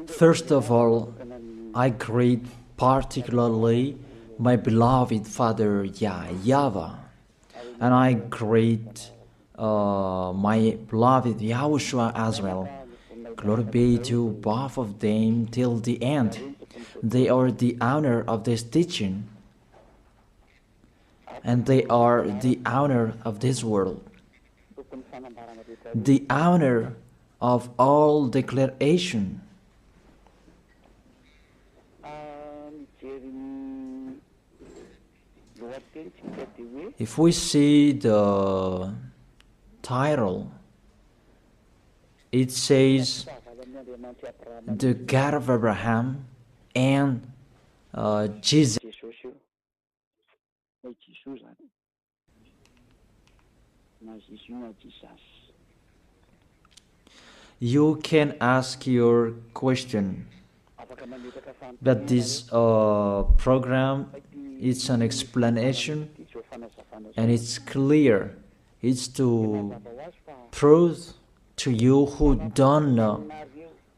First of all, I greet particularly my beloved Father YAHVAH, and I greet my beloved YAHOSHUA as well. Glory be to both of them till the end. They are the honor of this teaching, and they are the honor of this world, the honor of all declaration. If we see the title, it says the God of Abraham and Jesus. You can ask your question, but this program, it's an explanation, and it's clear. It's to prove to you who don't know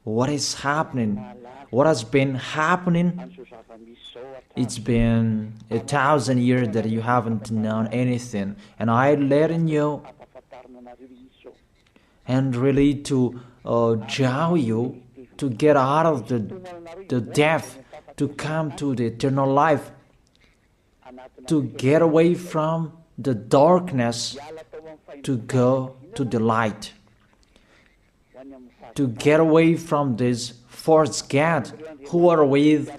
what is happening, what has been happening. It's been 1,000 years that you haven't known anything, and I'm letting you, and really to draw you to get out of the death, to come to the eternal life, to get away from the darkness, to go to the light, to get away from this false god who are with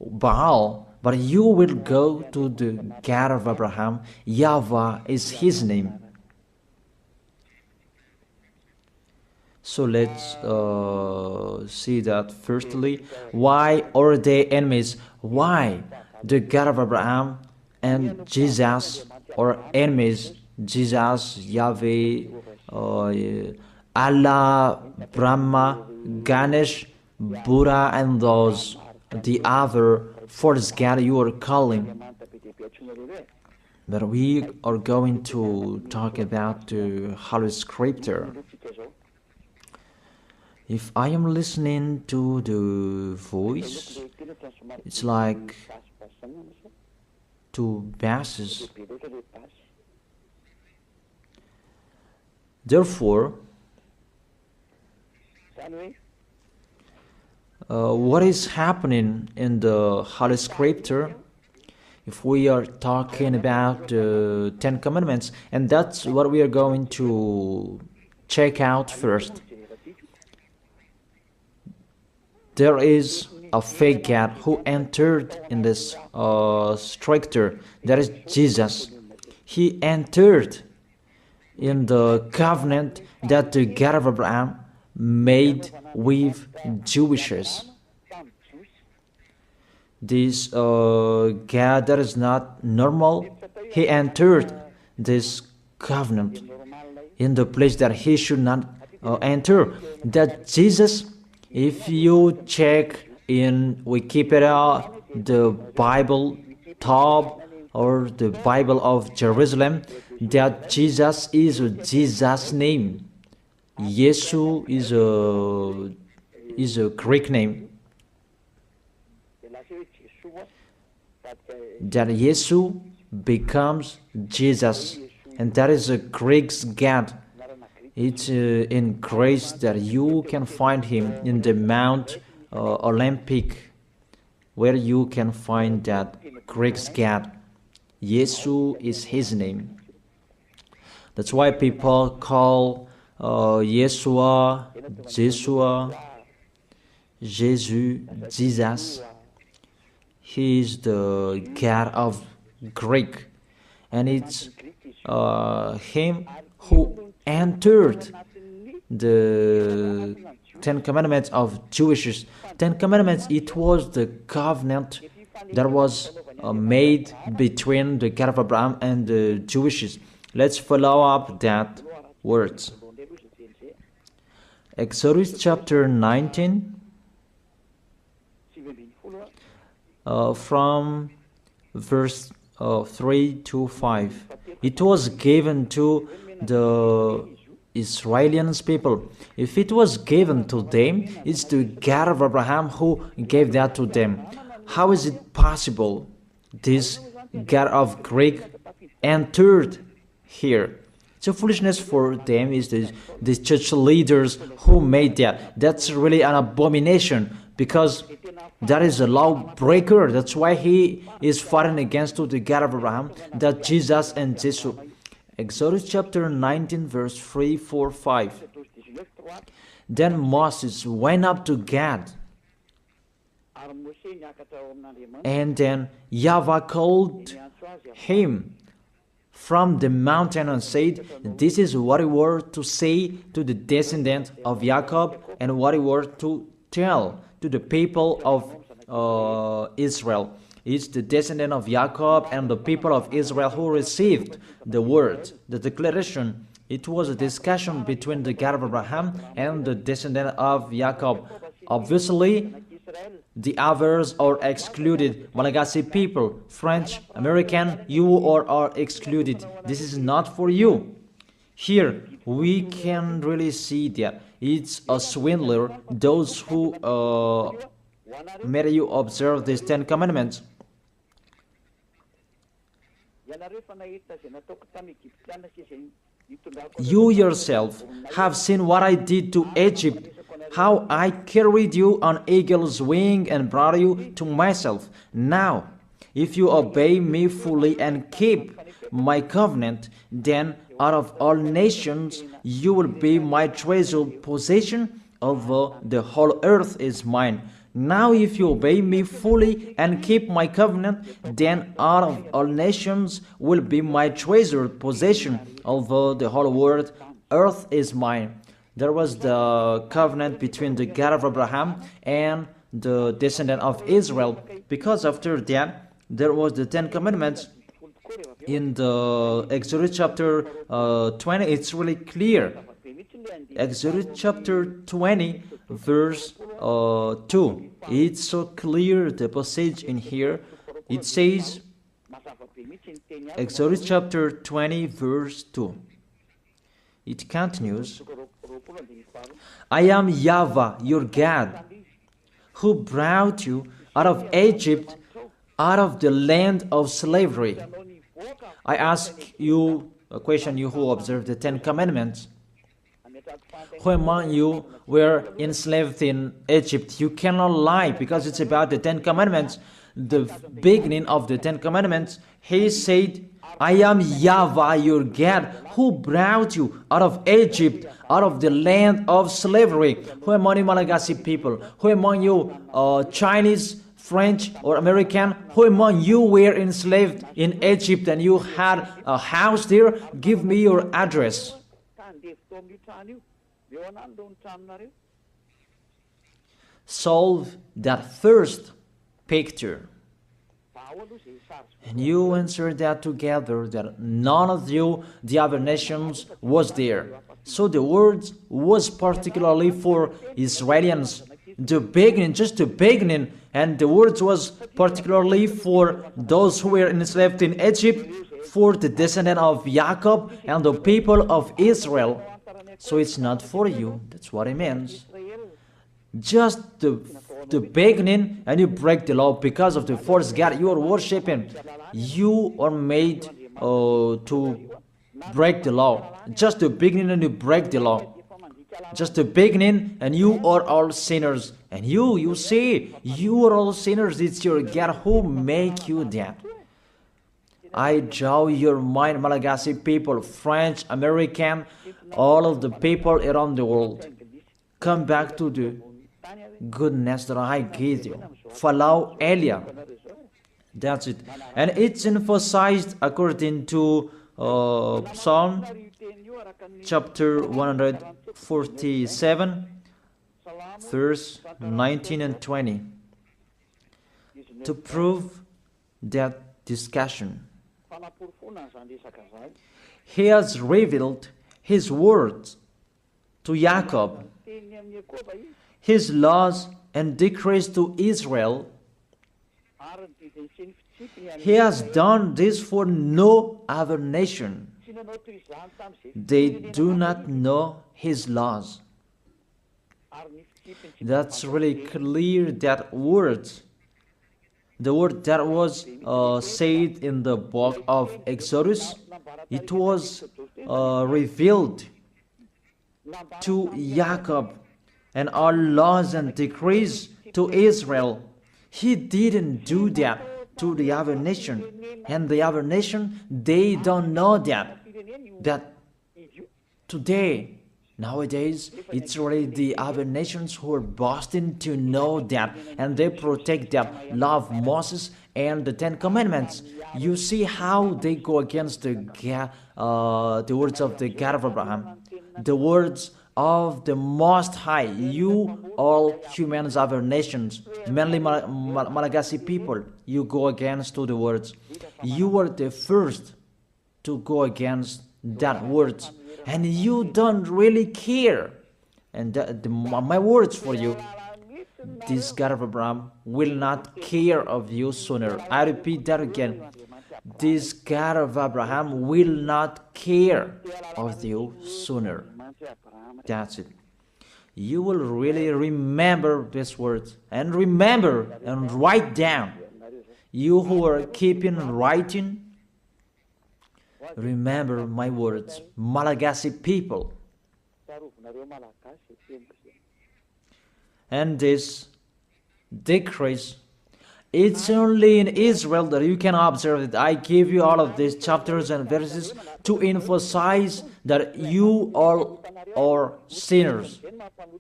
Baal, but you will go to the God of Abraham. YAHVAH is his name. So let's see that firstly. Why are they enemies? Why the God of Abraham and Jesus are enemies? Jesus, Yahweh, Allah, Brahma, Ganesh, Buddha, and those, the other false god you are calling. But we are going to talk about the Holy Scripture. If I am listening to the voice, it's like two basses. Therefore, what is happening in the Holy Scripture? If we are talking about the 10 Commandments, and that's what we are going to check out first. There is a fake God who entered in this structure. That is Jesus. He entered in the covenant that the God of Abraham made with Jewishes. This God that is not normal, he entered this covenant in the place that he should not enter. That Jesus, if you check in Wikipedia, the Bible top or the Bible of Jerusalem, that Jesus is a Jesus name. Yesu is a Greek name. That Yesu becomes Jesus, and that is a Greek God. It's in grace that you can find him in the Mount Olympic, where you can find that Greek God. Yesu is his name. That's why people call Yeshua, Jeshua, Jesus, Jesus. He is the God of Greek, and it's him who entered the 10 Commandments of Jewish. 10 Commandments, it was the covenant that was made between the God of Abraham and the Jewishes. Let's follow up that words. Exodus chapter 19, from verse 3 to 5. It was given to the Israelians people. If it was given to them, it's the God of Abraham who gave that to them. How is it possible this God of Greek entered here? It's a foolishness for them. Is the church leaders who made that. That's really an abomination, because that is a lawbreaker. That's why he is fighting against the God of Abraham, that Jesus and Jesus. Exodus chapter 19 verse 3, 4, 5. Then Moses went up to Gad, and then YAHVAH called him from the mountain and said, "This is what you were to say to the descendant of Jacob, and what you were to tell to the people of Israel." It's the descendant of Jacob and the people of Israel who received the word, the declaration. It was a discussion between the God of Abraham and the descendant of Jacob. Obviously, the others are excluded. Malagasy people, French, American, you are excluded. This is not for you. Here, we can really see that it's a swindler, those who made you observe these 10 commandments. You yourself have seen what I did to Egypt, how I carried you on eagle's wing and brought you to myself. Now, if you obey me fully and keep my covenant, then out of all nations you will be my treasured possession, although the whole earth is mine. Now if you obey me fully and keep my covenant, then out of all nations will be my treasured possession, although the whole world, earth is mine. There was the covenant between the God of Abraham and the descendant of Israel, because after that, there was the 10 commandments. In the Exodus chapter 20, it's really clear. Exodus chapter 20, verse 2. It's so clear, the passage in here. It says, Exodus chapter 20, verse 2. It continues, "I am YAHVAH, your God, who brought you out of Egypt, out of the land of slavery." I ask you a question, you who observe the 10 commandments. Who among you were enslaved in Egypt? You cannot lie, because it's about the 10 commandments. The beginning of the 10 commandments, he said, "I am YAHVAH, your God, who brought you out of Egypt, out of the land of slavery." Who among you Malagasy people? Who among you Chinese, French, or American? Who among you were enslaved in Egypt and you had a house there? Give me your address. Solve that first picture. And you answer that together, that none of you, the other nations, was there. So the word was particularly for Israelians. The beginning, just the beginning, and the word was particularly for those who were enslaved in Egypt, for the descendant of Jacob and the people of Israel. So it's not for you. That's what it means. Just the beginning, and you break the law because of the false God you are worshiping. You are made to break the law. Just the beginning, and you break the law. Just the beginning, and you are all sinners. And you see, you are all sinners. It's your God who make you that. I draw your mind, Malagasy people, French, American, all of the people around the world. Come back to the goodness that I gave you. Follow Elia. That's it. And it's emphasized according to Psalm chapter 147, verse 19 and 20. To prove that discussion, he has revealed his words to Jacob, his laws and decrees to Israel. He has done this for no other nation. They do not know His laws. That's really clear, that word. The word that was said in the book of Exodus, it was revealed to Jacob, and all laws and decrees to Israel. He didn't do that to the other nation, and the other nation, they don't know that today, nowadays, it's really the other nations who are boasting to know that, and they protect that, love Moses and the Ten Commandments. You see how they go against the words of the God of Abraham, the words of the Most High. You, all humans, other nations, mainly Malagasy people, you go against to the words. You were the first to go against that words, and you don't really care. And my words for you, this God of Abraham will not care of you sooner. I repeat that again. This God of Abraham will not care of you sooner. That's it. You will really remember these words, and remember and write down. You who are keeping writing, remember my words, Malagasy people. And this decrease, it's only in Israel that you can observe it. I give you all of these chapters and verses to emphasize that you all are sinners.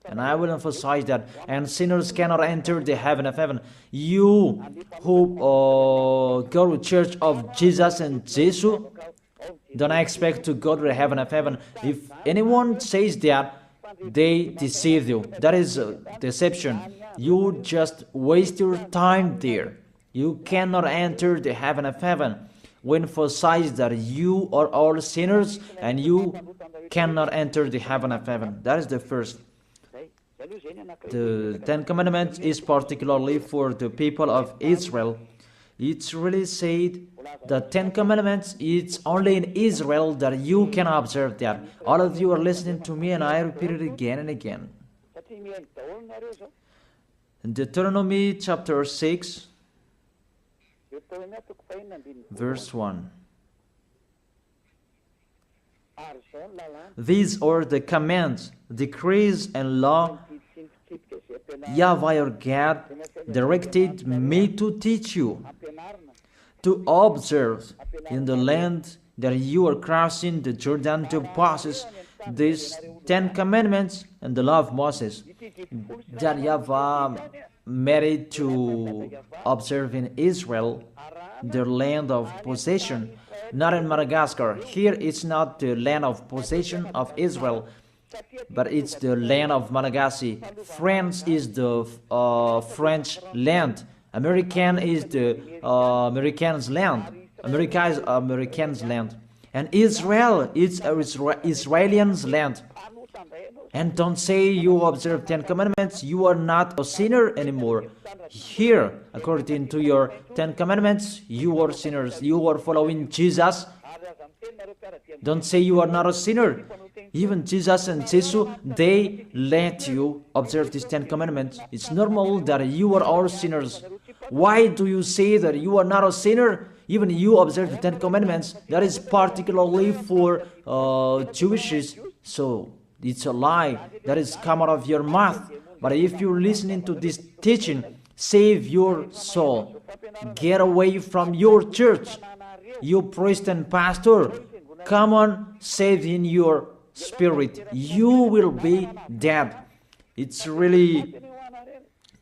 And I will emphasize that. And sinners cannot enter the heaven of heaven. You who go to church of Jesus and Jesus, don't expect to go to the heaven of heaven. If anyone says that, they deceive you. That is deception. You just waste your time there. You cannot enter the heaven of heaven. We emphasize that you are all sinners and you cannot enter the heaven of heaven. That is the first. The Ten Commandments is particularly for the people of Israel. It's really said the Ten Commandments, it's only in Israel that you can observe that. All of you are listening to me and I repeat it again and again. In Deuteronomy chapter 6, verse 1. These are the commands, decrees, and law YAHVAH your God directed me to teach you, to observe in the land that you are crossing the Jordan to possess these 10 commandments and the law of Moses, that YAHVAH made to observe in Israel, their land of possession, not in Madagascar. Here it's not the land of possession of Israel, but it's the land of Malagasy. France is the French land. American is the Americans' land. America is Americans' land. And Israel is Israelians' land. And don't say you observe 10 commandments, you are not a sinner anymore. Here, according to your 10 commandments, you are sinners. You are following Jesus. Don't say you are not a sinner. Even Jesus and Jesus, they let you observe these 10 commandments. It's normal that you are all sinners. Why do you say that you are not a sinner? Even you observe the 10 commandments. That is particularly for Jewishes. So it's a lie that is come out of your mouth. But if you're listening to this teaching, save your soul. Get away from your church. You priest and pastor, come on, save in your spirit. You will be dead. It's really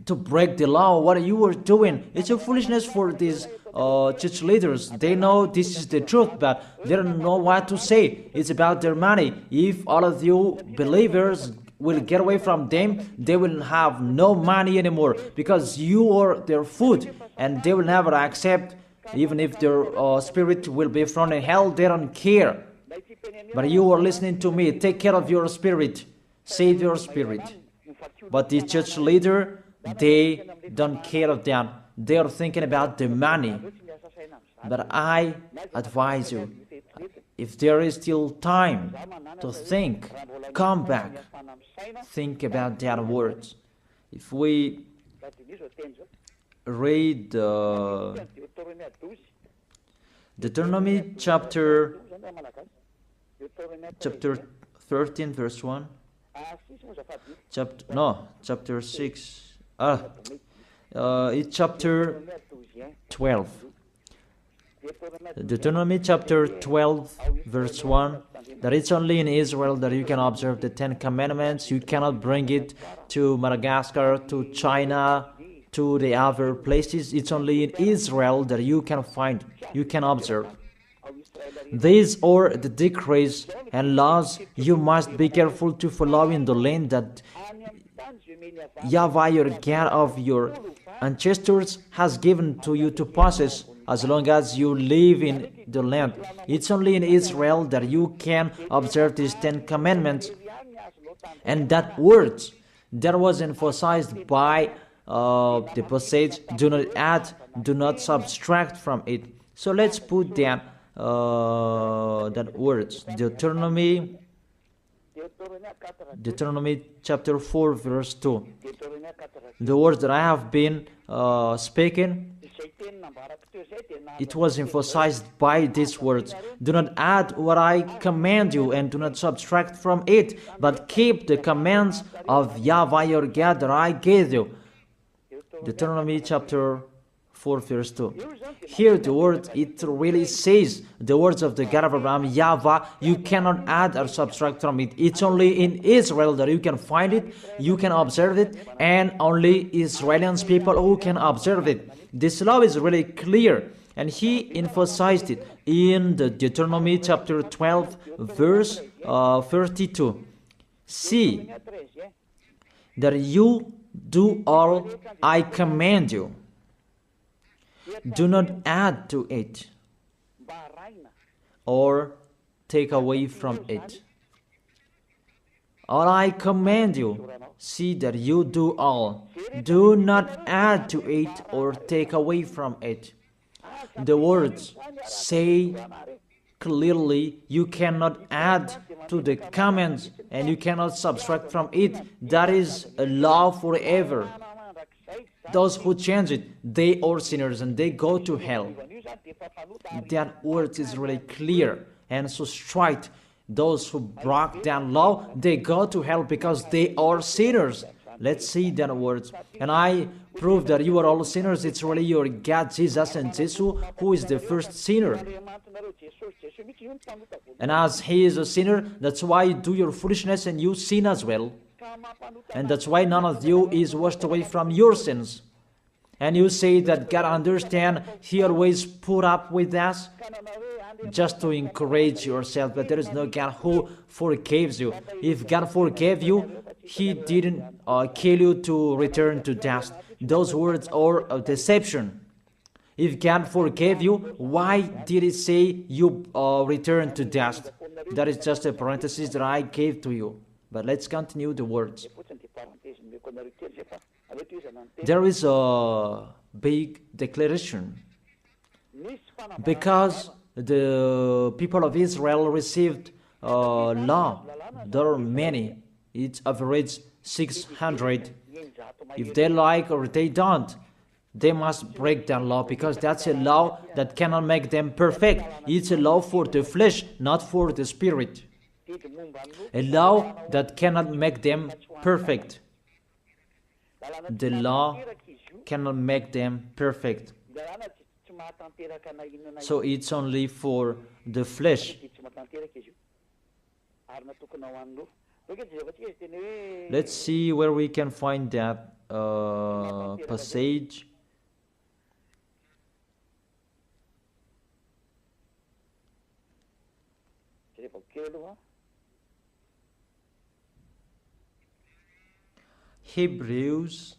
to break the law. What you are doing, it's a foolishness for these church leaders. They know this is the truth, but they don't know what to say. It's about their money. If all of you believers will get away from them, they will have no money anymore, because you are their food, and they will never accept. Even if their spirit will be thrown in hell, they don't care. But you are listening to me. Take care of your spirit. Save your spirit. But the church leader, they don't care of that. They are thinking about the money. But I advise you, if there is still time to think, come back, think about that words. If we read Deuteronomy chapter 13 verse 1, chapter 6, it's chapter 12. Deuteronomy chapter 12 verse 1, that it's only in Israel that you can observe the 10 commandments. You cannot bring it to Madagascar, to China, to the other places. It's only in Israel that you can find, you can observe. These are the decrees and laws you must be careful to follow in the land that YAHVAH, your God of your ancestors, has given to you to possess, as long as you live in the land. It's only in Israel that you can observe these 10 commandments. And that word that was emphasized by the passage, do not add, do not subtract from it. So let's put that words, Deuteronomy chapter 4 verse 2. The words that I have been speaking, it was emphasized by these words. Do not add what I command you, and do not subtract from it, but keep the commands of YAHVAH your God that I gave you. Deuteronomy chapter 4 verse 2. Here the word, it really says the words of the God of Abraham, YAHVAH, you cannot add or subtract from it. It's only in Israel that you can find it, you can observe it, and only Israelians people who can observe it. This law is really clear, and he emphasized it in the Deuteronomy chapter 12 verse 32. See that you do all I command you. Do not add to it or take away from it. All I command you, see that you do all. Do not add to it or take away from it. The words say clearly you cannot add to the commands and you cannot subtract from it. That is a law forever. Those who change it, they are sinners and they go to hell. That word is really clear and so straight. Those who broke that law, they go to hell because they are sinners. Let's see that words. And I prove that you are all sinners. It's really your God, Jesus and Jesus, who is the first sinner. And as he is a sinner, that's why you do your foolishness and you sin as well. And that's why none of you is washed away from your sins. And you say that God understands, he always put up with us, just to encourage yourself, but there is no God who forgives you. If God forgave you, he didn't kill you to return to dust. Those words are a deception. If God forgave you, why did he say you return to dust? That is just a parenthesis that I gave to you. But let's continue the words. There is a big declaration. Because the people of Israel received law, there are many. It's average 600. If they like or they don't, they must break that law, because that's a law that cannot make them perfect. It's a law for the flesh, not for the spirit. A law that cannot make them perfect. The law cannot make them perfect. So it's only for the flesh. Let's see where we can find that passage. Hebrews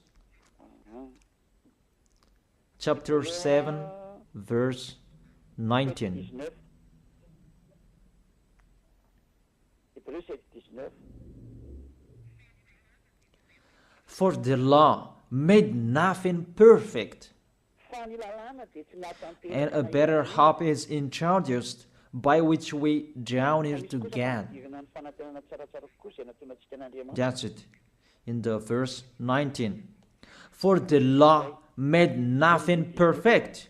chapter 7 verse 19. For the law made nothing perfect, and a better hope is introduced by which we draw near to God. That's it. In the verse 19. For the law made nothing perfect.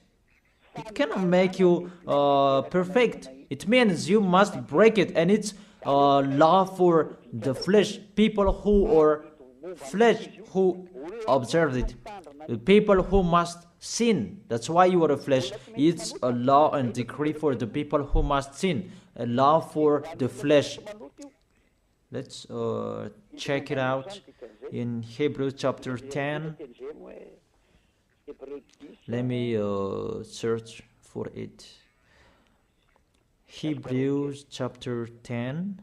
It cannot make you perfect. It means you must break it, and it's law for the flesh. People who are flesh who observe it. The people who must sin. That's why you are a flesh. It's a law and decree for the people who must sin. A law for the flesh. Let's check it out in Hebrews chapter 10. Let me search for it. Hebrews chapter 10.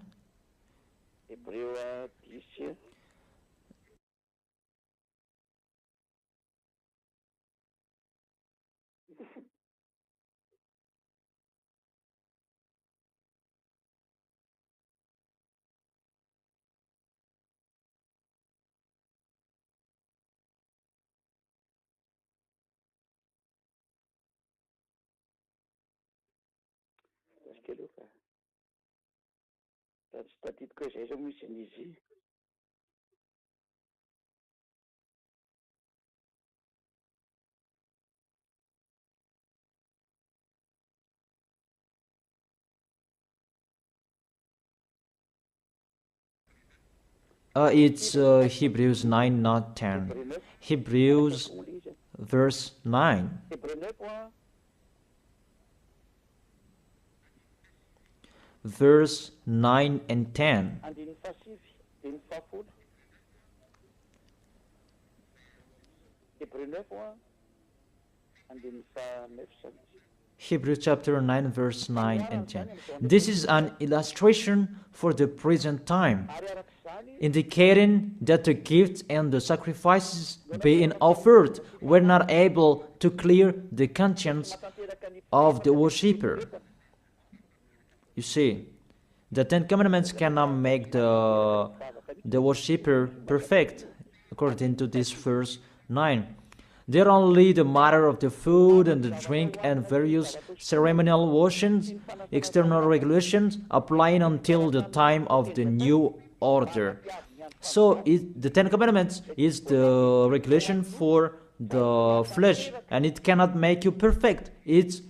It's Hebrews 9, not 10. Hebrews verse 9. Verse 9 and 10. Hebrews chapter 9, verse 9 and 10. This is an illustration for the present time, indicating that the gifts and the sacrifices being offered were not able to clear the conscience of the worshipper. You see, the Ten Commandments cannot make the worshipper perfect, according to this verse 9. They're only the matter of the food and the drink and various ceremonial washings, external regulations applying until the time of the new order. So the Ten Commandments is the regulation for the flesh, and it cannot make you perfect. It's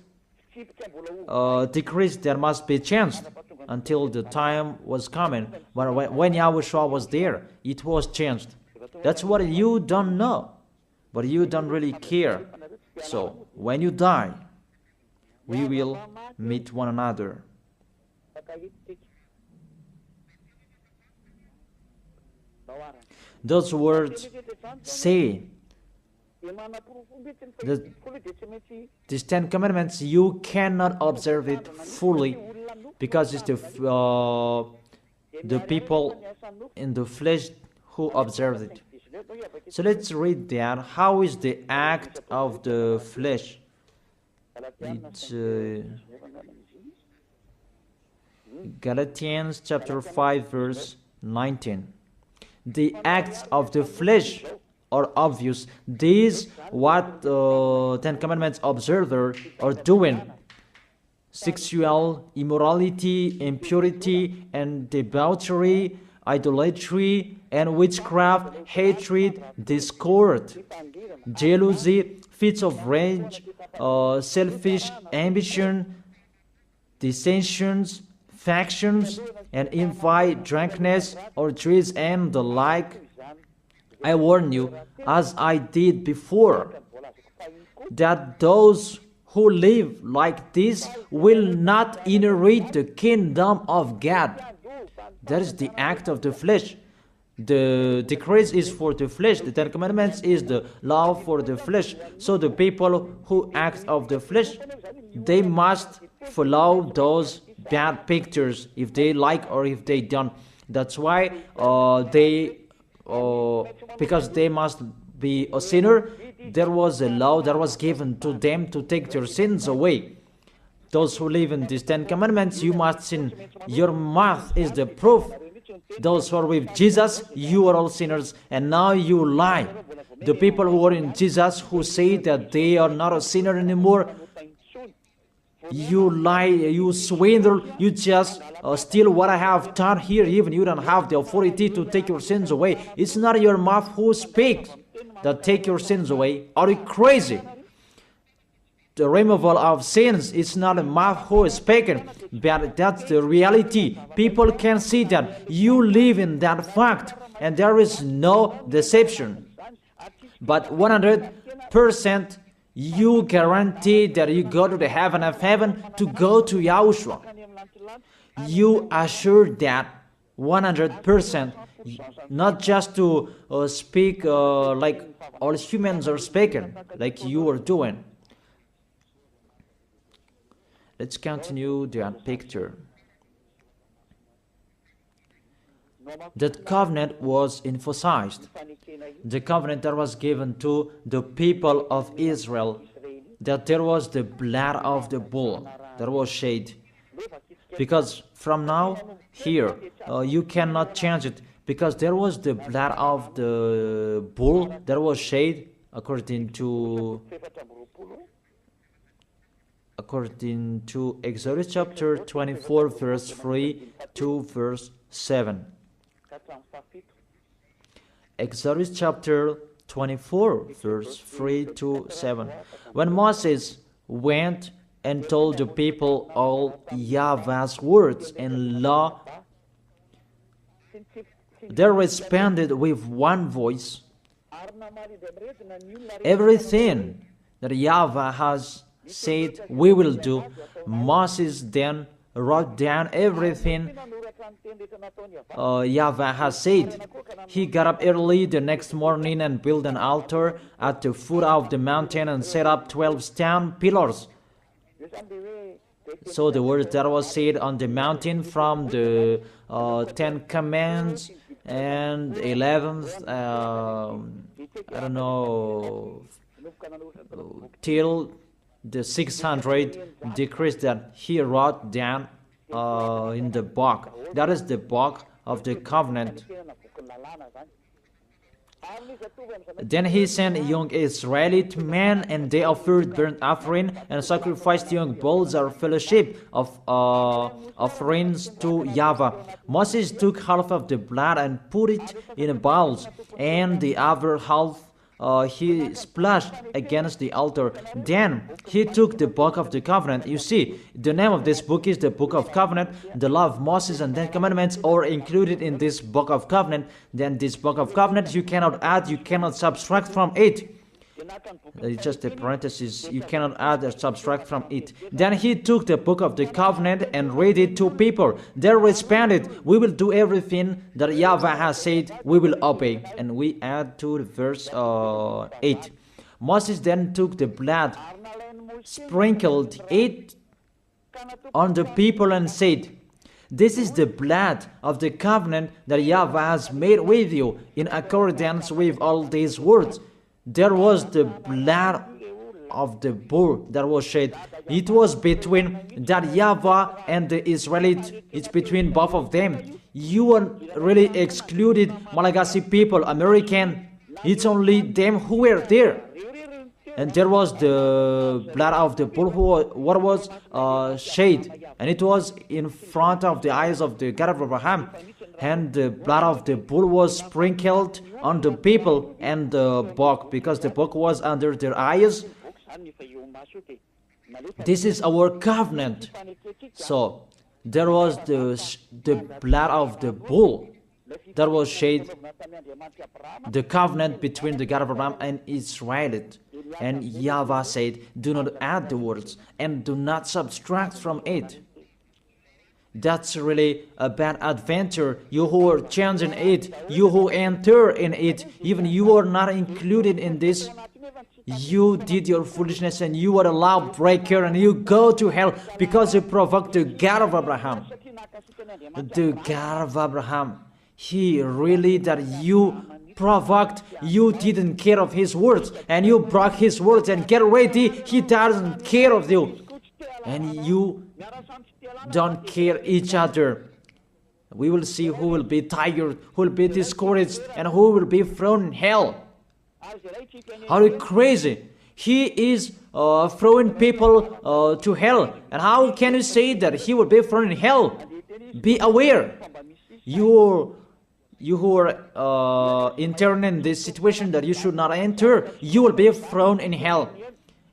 decrease that must be changed until the time was coming. But when YAHVAH was there, it was changed. That's what you don't know, but you don't really care. So when you die, we will meet one another. Those words say that these Ten Commandments, you cannot observe it fully because it's the people in the flesh who observe it. So let's read that. How is the act of the flesh? It's Galatians chapter 5 verse 19. The acts of the flesh are obvious. These what Ten Commandments observers are doing: sexual immorality, impurity, and debauchery, idolatry, and witchcraft, hatred, discord, jealousy, fits of rage, selfish ambition, dissensions, factions, and envy, drunkenness, orgies, and the like. I warn you, as I did before, that those who live like this will not inherit the kingdom of God. That is the act of the flesh. The decrease is for the flesh. The Ten Commandments is the law for the flesh. So the people who act of the flesh, they must follow those bad pictures if they like or if they don't. That's why because they must be a sinner, there was a law that was given to them to take their sins away. Those who live in these Ten Commandments, you must sin. Your mouth is the proof. Those who are with Jesus, you are all sinners, and now you lie. The people who are in Jesus, who say that they are not a sinner anymore, You lie, you swindle, you just steal what I have done here. Even you don't have the authority to take your sins away. It's not your mouth who speaks that take your sins away. Are you crazy? The removal of sins is not a mouth who is speaking, but that's the reality. People can see that you live in that fact, and there is no deception. But 100%, you guarantee that you go to the heaven of heaven to go to Yahushua. You assure that 100%, not just to speak like all humans are speaking, like you are doing. Let's continue that picture. That covenant was emphasized. The covenant that was given to the people of Israel, that there was the blood of the bull that was shed. Because from now, here, you cannot change it, because there was the blood of the bull that was shed according to Exodus chapter 24, verse 3 to verse 7. Exodus chapter 24, verse 3 to 7. When Moses went and told the people all YAHVAH's words and law, they responded with one voice. Everything that YAHVAH has said we will do. Moses then wrote down everything YAHVAH has said. He got up early the next morning and built an altar at the foot of the mountain and set up 12 stone pillars. So the words that was said on the mountain from the 10 Commandments and 11th, I don't know, till the 600 decrees that he wrote down in the book. That is the book of the covenant. Then he sent young Israelite men, and they offered burnt offering and sacrificed young bulls or fellowship of offerings to YAHVAH. Moses took half of the blood and put it in bowls, and the other half he splashed against the altar. Then he took the book of the covenant. You see, the name of this book is the book of covenant. The law of Moses and 10 commandments are included in this book of covenant. Then this book of covenant, you cannot add, you cannot subtract from it. It's just a parenthesis. You cannot add or subtract from it. Then he took the book of the covenant and read it to people. They responded, we will do everything that YAHVAH has said, we will obey. And we add to verse 8. Moses then took the blood, sprinkled it on the people and said, this is the blood of the covenant that YAHVAH has made with you in accordance with all these words. There was the blood of the bull that was shed. It was between that YAHVAH and the Israelites. It's between both of them. You are really excluded Malagasy people, American. It's only them who were there. And there was the blood of the bull what was shed. And it was in front of the eyes of the God of Abraham. And the blood of the bull was sprinkled on the people and the book, because the book was under their eyes. This is our covenant. So there was the blood of the bull that was shed, the covenant between the God of Abraham and Israel. And YAHVAH said, do not add the words and do not subtract from it. That's really a bad adventure. You who are changing it, you who enter in it, even you are not included in this. You did your foolishness and you are a lawbreaker and you go to hell because you provoked the God of Abraham. The God of Abraham, he really that you provoked, you didn't care of his words and you broke his words, and get ready, he doesn't care of you. And you don't care each other. We will see who will be tired, who will be discouraged, and who will be thrown in hell. Are you crazy? He is throwing people to hell. And how can you say that he will be thrown in hell? Be aware. You who are intern in this situation that you should not enter, you will be thrown in hell.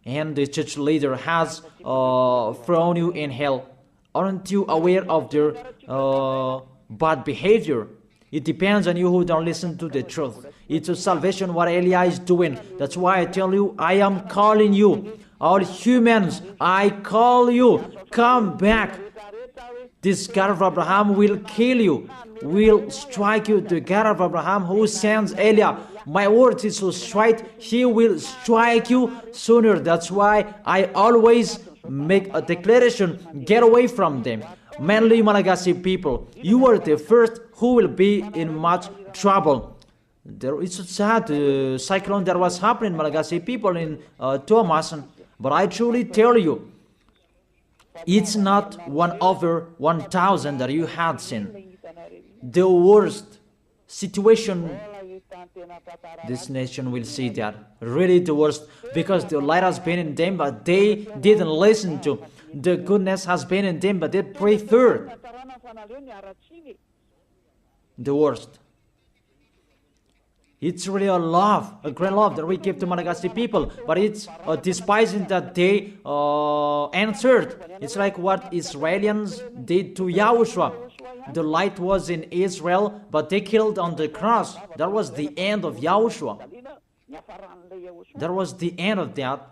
And the church leader has thrown you in hell. Aren't you aware of their bad behavior? It depends on you who don't listen to the truth. It's a salvation what Elijah is doing. That's why I tell you, I am calling you. All humans, I call you. Come back. This God of Abraham will kill you, will strike you. The God of Abraham who sends Elijah, my word is so straight, he will strike you sooner. That's why I always make a declaration, get away from them. Mainly Malagasy people, you are the first who will be in much trouble. It's a sad cyclone that was happening, Malagasy people in Thomas, but I truly tell you, it's not 1 over 1,000 that you had seen. The worst situation, this nation will see that. Really the worst, because the light has been in them, but they didn't listen to. The goodness has been in them, but they preferred the worst. It's really a love, a great love that we give to Malagasy people, but it's despising that they answered. It's like what Israelians did to Yahushua. The light was in Israel, but they killed on the cross. That was the end of Yahushua. That was the end of that.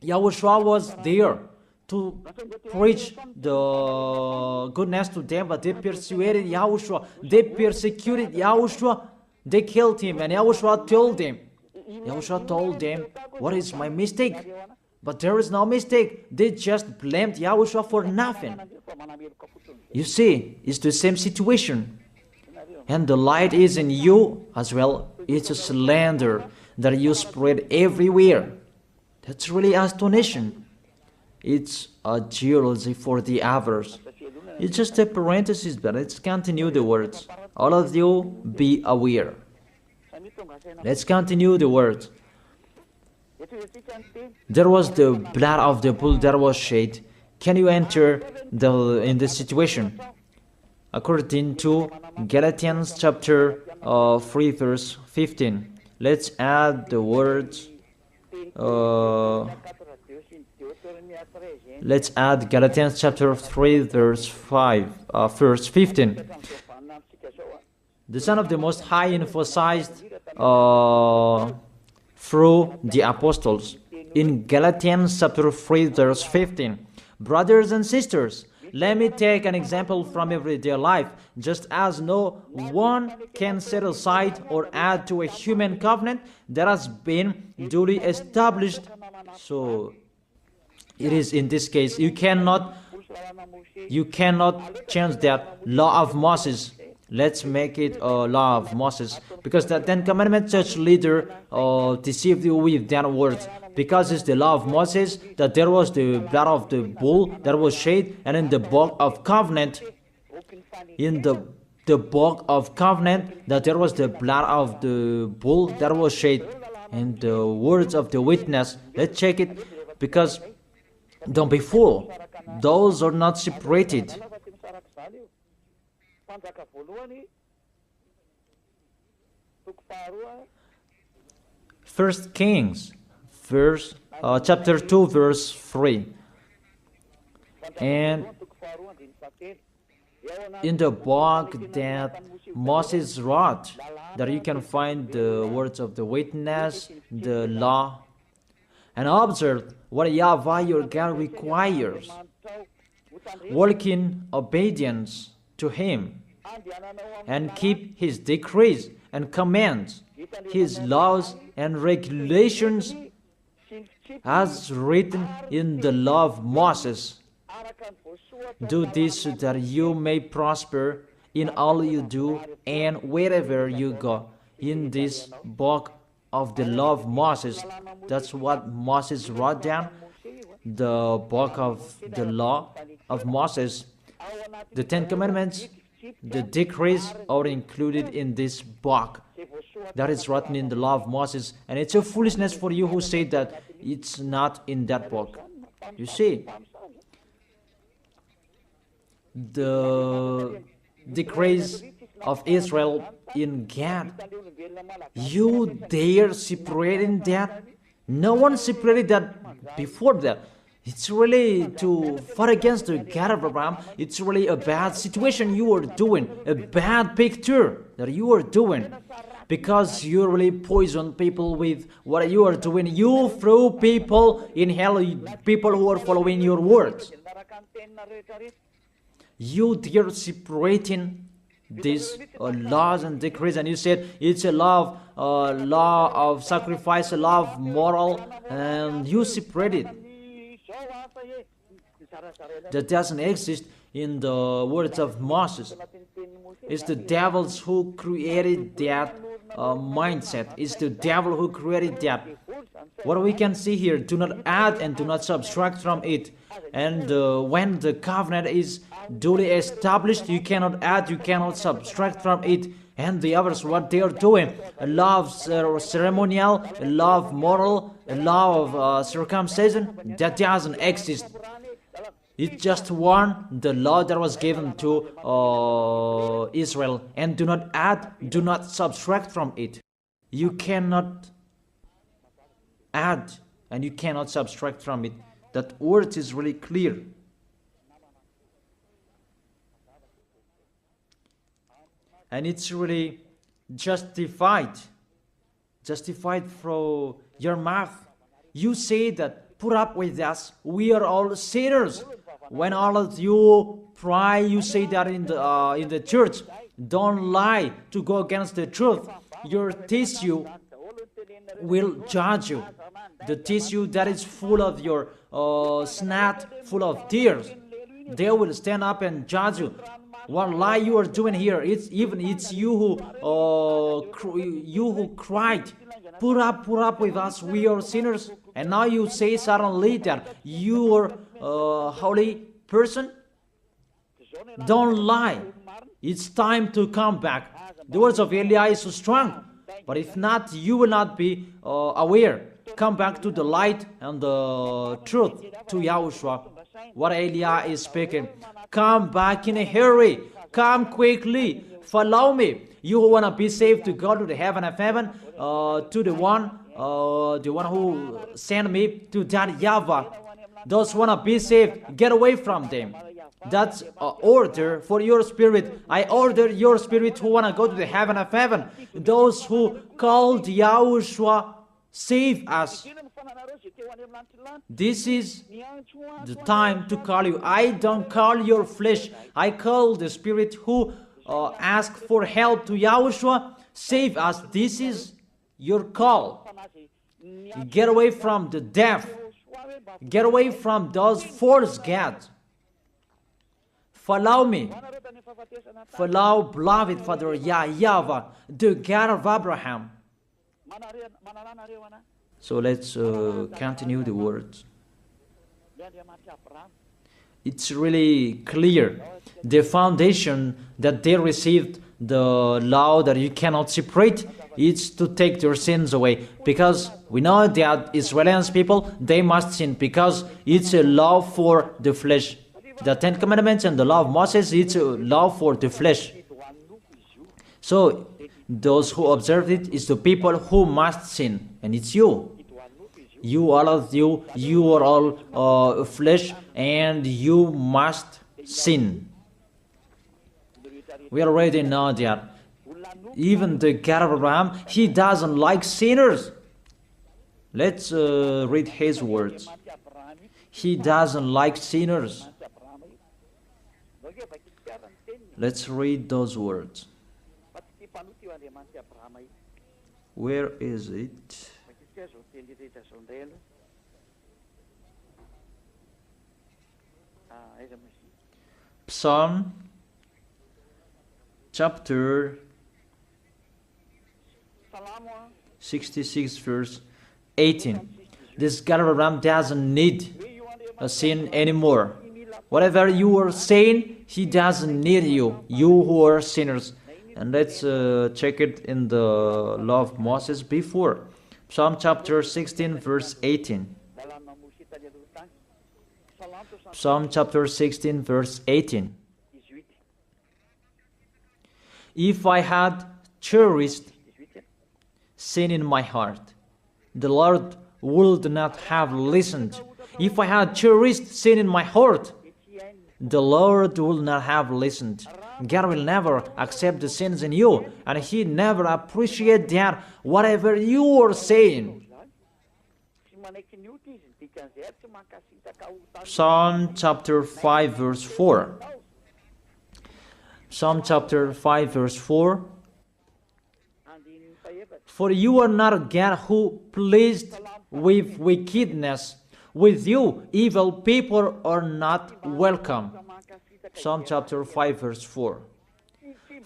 Yahushua was there to preach the goodness to them, but they persuaded Yahushua. They persecuted Yahushua. They killed him, and Yahushua told them. Yahushua told them, what is my mistake? But there is no mistake. They just blamed Yahushua for nothing. You see, it's the same situation. And the light is in you as well. It's a slander that you spread everywhere. That's really astonishing. It's a jealousy for the others. It's just a parenthesis, but let's continue the words. All of you, be aware. Let's continue the words. There was the blood of the bull that was shed. Can you enter in this situation? According to Galatians chapter 3 verse 15. Let's add the words. Let's add Galatians chapter 3 verse 15. The Son of the Most High emphasized through the apostles in Galatians chapter 3 verse 15. Brothers and sisters, let me take an example from everyday life. Just as no one can set aside or add to a human covenant that has been duly established, so it is in this case, you cannot change that law of Moses. Let's make it a law of Moses, because the Ten Commandment church leader deceived you with that words. Because it's the law of Moses that there was the blood of the bull that was shed, and in the book of covenant, the book of covenant, that there was the blood of the bull that was shed, and the words of the witness. Let's check it, because don't be fooled. Those are not separated. First Kings, chapter 2, verse 3. And in the book that Moses wrote, that you can find the words of the witness, the law, and observe what YAHVAH your God requires. Walk in obedience to Him, and keep His decrees and commands, His laws and regulations, as written in the law of Moses. Do this so that you may prosper in all you do and wherever you go. In this book of the law of Moses, that's what Moses wrote down, the book of the law of Moses. The Ten Commandments, the decrees are included in this book. that is written in the law of Moses, and it's a foolishness for you who say that it's not in that book. You see, the decrees of Israel in Gad, you dare separating that? No one separated that before that. It's really to fight against the God of Abraham. It's really a bad situation you are doing, a bad picture that you are doing, because you really poison people with what you are doing. You throw people in hell, people who are following your words. You dare separating these laws and decrees, and you said it's a law of sacrifice, a law of moral, and you separate it. That doesn't exist in the words of Moses. It's the devils who created that mindset. It's the devil who created that. What we can see here, do not add and do not subtract from it. And when the covenant is duly established, you cannot add, you cannot subtract from it. And the others, what they are doing, a law of ceremonial, a law of moral, a law of circumcision, that doesn't exist. It's just one, the law that was given to Israel. And do not add, do not subtract from it. You cannot add and you cannot subtract from it. That word is really clear. And it's really justified from your mouth. You say that, put up with us, we are all sinners. When all of you pray, you say that in the church. Don't lie to go against the truth. Your tissue will judge you. The tissue that is full of your snot, full of tears, they will stand up and judge you. What lie you are doing here? It's you who cried, put up with us, we are sinners. And now you say suddenly that you are a holy person. Don't lie. It's time to come back. The words of Eli is so strong, but if not, you will not be aware. Come back to the light and the truth, to Yahushua. What Eli is speaking. Come back in a hurry. Come quickly. Follow me. You who want to be saved, to go to the heaven of heaven, to the one who sent me, to that YAHVAH. Those who want to be saved, get away from them. That's an order for your spirit. I order your spirit who want to go to the heaven of heaven. Those who called Yahushua, save us. This is the time to call you. I don't call your flesh. I call the spirit who ask for help to Yahushua. Save us. This is your call. Get away from the deaf. Get away from those false gods. Follow me. Follow beloved Father YAHVAH, the God of Abraham. So let's continue the words. It's really clear. The foundation that they received, the law that you cannot separate, is to take their sins away. Because we know that Israelians people, they must sin because it's a law for the flesh. The Ten Commandments and the law of Moses, it's a law for the flesh. So those who observe it is the people who must sin, and it's you. You, all of you, you are all flesh, and you must sin. We already know that. Even the God of Abraham, he doesn't like sinners. Let's read his words. He doesn't like sinners. Let's read those words. Where is it? Psalm chapter 66 verse 18. This God of Abraham doesn't need a sin anymore. Whatever you are saying, he doesn't need you. You who are sinners. And let's check it in the law of Moses before. Psalm chapter 16 verse 18. Psalm chapter 16 verse 18. If I had cherished sin in my heart, the Lord would not have listened. If I had cherished sin in my heart, the Lord will not have listened. God will never accept the sins in you, and He never appreciates that whatever you are saying. Psalm chapter 5 verse 4. Psalm chapter 5 verse 4. For you are not a God who pleased with wickedness. With you, evil people are not welcome. Psalm chapter 5 verse 4.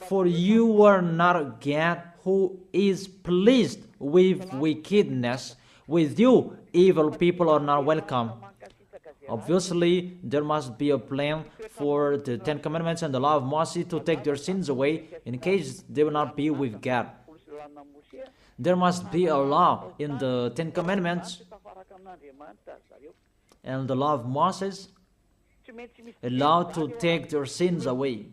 For you are not a God who is pleased with wickedness. With you, evil people are not welcome. Obviously, there must be a plan for the Ten Commandments and the law of Moses to take their sins away in case they will not be with God. There must be a law in the Ten Commandments and the law of Moses, a law to take their sins away.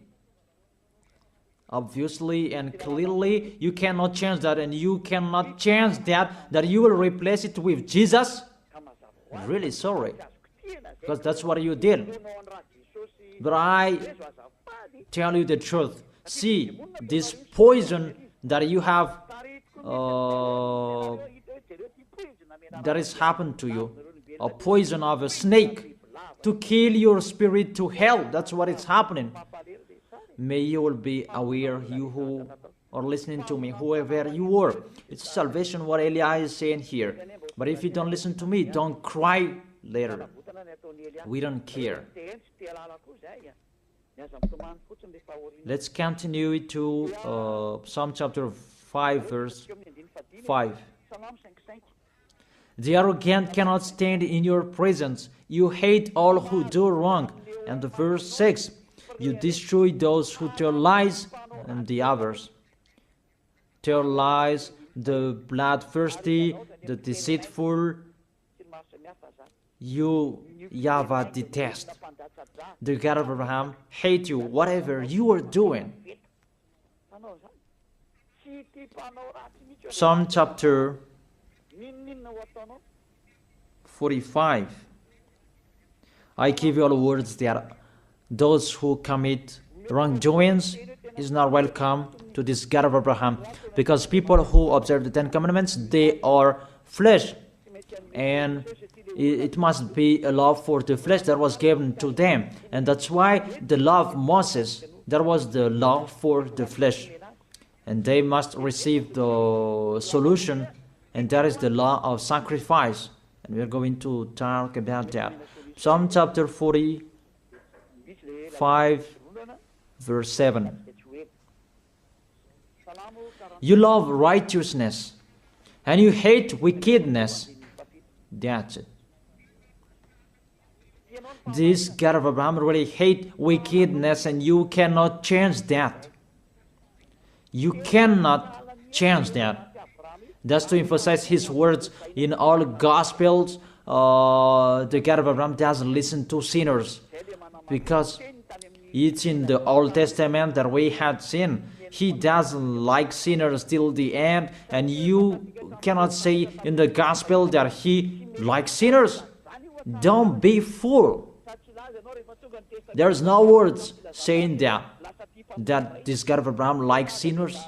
Obviously and clearly, you cannot change that, and you cannot change that you will replace it with Jesus. Really sorry, because that's what you did. But I tell you the truth. See, this poison that you have, that has happened to you, a poison of a snake to kill your spirit to hell. That's what is happening. May you will be aware, you who are listening to me, whoever you are. It's salvation what Eli is saying here. But if you don't listen to me, don't cry later. We don't care. Let's continue to Psalm chapter 5 verse 5. The arrogant cannot stand in your presence. You hate all who do wrong. And the verse 6. You destroy those who tell lies, and the others. Tell lies, the bloodthirsty, the deceitful, you, YAHVAH, detest. The God of Abraham hate you, whatever you are doing. Psalm chapter 45. I give you all words that those who commit wrongdoings is not welcome to this God of Abraham, because people who observe the Ten Commandments, they are flesh, and it must be a law for the flesh that was given to them, and that's why the law of Moses, that was the law for the flesh, and they must receive the solution, and that is the law of sacrifice, and we are going to talk about that. Psalm chapter 45 verse 7. You love righteousness and you hate wickedness. That's it. This God of Abraham really hate wickedness, and you cannot change that. You cannot change that. That's to emphasize his words in all Gospels. The God of Abraham doesn't listen to sinners, because it's in the Old Testament that we had seen. He doesn't like sinners till the end, and you cannot say in the Gospel that he likes sinners. Don't be fool. There's no words saying that this God of Abraham likes sinners.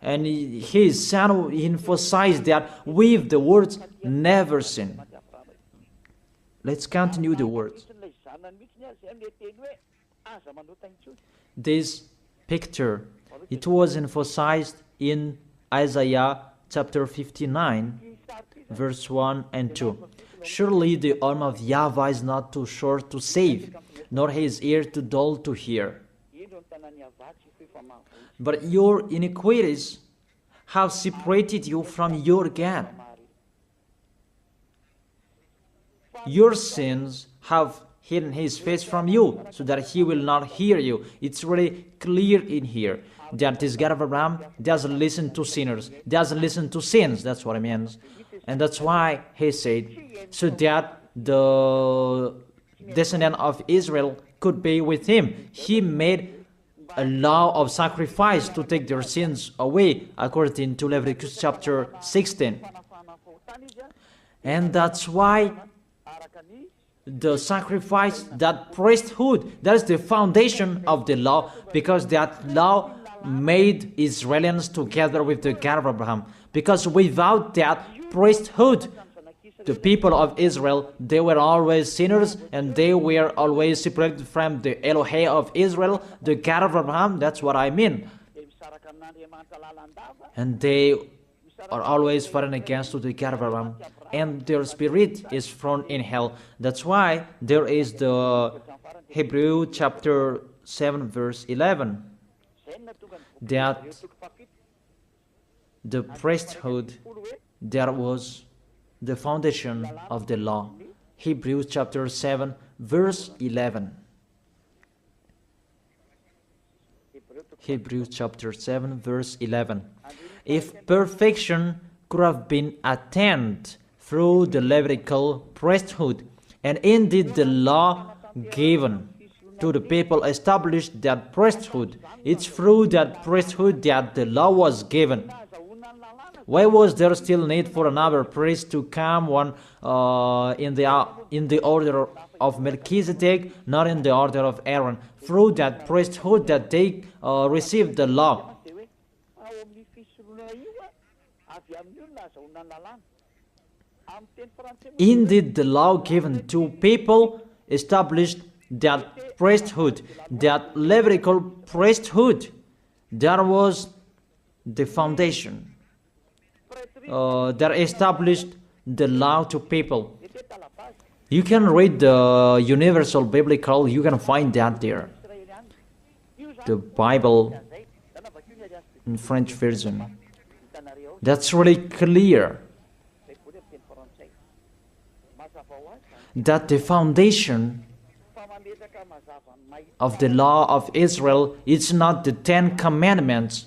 And his son emphasized that with the words, never sin. Let's continue the words. This picture, it was emphasized in Isaiah chapter 59, verse 1 and 2. Surely the arm of YAHVAH is not too short to save, nor his ear too dull to hear. But your iniquities have separated you from your God. Your sins have hidden his face from you so that he will not hear you. It's really clear in here that this God of Abraham doesn't listen to sinners, doesn't listen to sins. That's what it means. And that's why he said, so that the descendant of Israel could be with him. He made a law of sacrifice to take their sins away, according to Leviticus chapter 16. And that's why the sacrifice, that priesthood, that is the foundation of the law, because that law made Israelians together with the God of Abraham. Because without that priesthood, the people of Israel, they were always sinners, and they were always separated from the Elohe of Israel, the God of Abraham. That's what I mean. And they are always fighting against the God of Abraham, and their spirit is thrown in hell. That's why there is the Hebrew chapter 7 verse 11, that the priesthood, there was the foundation of the law. Hebrews chapter 7 verse 11. Hebrews chapter 7 verse 11. If perfection could have been attained through the Levitical priesthood, and indeed the law given to the people established that priesthood, it's through that priesthood that the law was given. Why was there still need for another priest to come, one in the order of Melchizedek, not in the order of Aaron? Through that priesthood that they received the law. Indeed, the law given to people established that priesthood, that Levitical priesthood. That was the foundation. That established the law to people. You can read the Universal Biblical, you can find that there. The Bible in French version. That's really clear. That the foundation of the law of Israel is not the 10 Commandments.